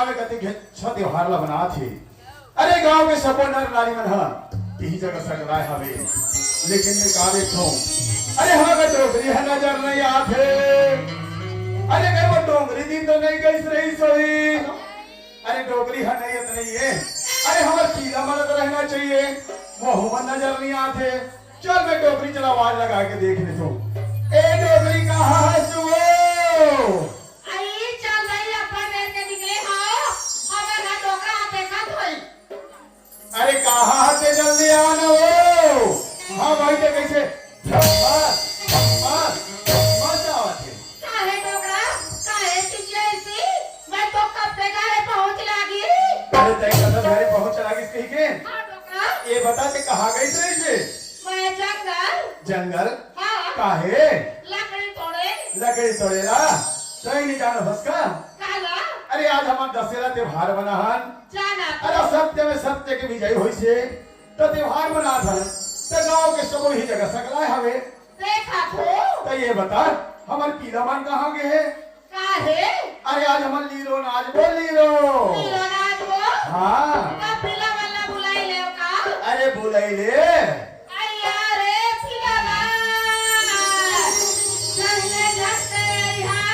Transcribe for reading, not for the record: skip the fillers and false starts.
गाँव में कति छ त्योहार ला बना थे। अरे गाँव के सबो नर नारी मन हा यही जगह सकलाए हवे, लेकिन मैं का देखो अरे हाँ का डोगरी है नजर नहीं आते। अरे मैं वो डोगरी दिन तो नहीं गई रही सोई। अरे डोगरी है नहीं नहीं है। अरे हमारे पीला मन तो रहना चाहिए, मोहम्मद नजर नहीं आते। चल मैं डोगरी चला आवाज लगा के देख ले तो। ए डोगरी कहाँ है सुओ? आई चल रही अपन रेल के निकले हो, हमें ना डोगरा आते का धोई। अरे कहाँ आते जल्दी आना वो। हाँ भाई तो कैसे बस जावा थे। काहे डोगरा काहे चिचिया इसी, मैं तो कब पे घरे पहुंच लागी। अरे तय कदम घरे पहुंच लागी कहीं के। हाँ डोगरा ये बता के कहाँ गई थी इसे? मैं जंगल हाँ काहे? लकड़ी तोड़ेला सही नहीं जाना भस्का। काला अरे आज हमारा दशहरा त्योहार बना हन। जाना अरे सत्य में सत्य के विजय होई से तो त्योहार मना था। तो गांव के सब ही जगह सकलाए हवे। देखा थो तो ये बता हमार पीला मन कहाँ गए है? काहे? अरे आज हमार लीरो नाच बोल लीरो। लीरो नाच वो? हाँ तो पीला वाला बुलाई ले का? अरे बुलाई ले। अय्या रे पीला वाला चलने झटके यहाँ।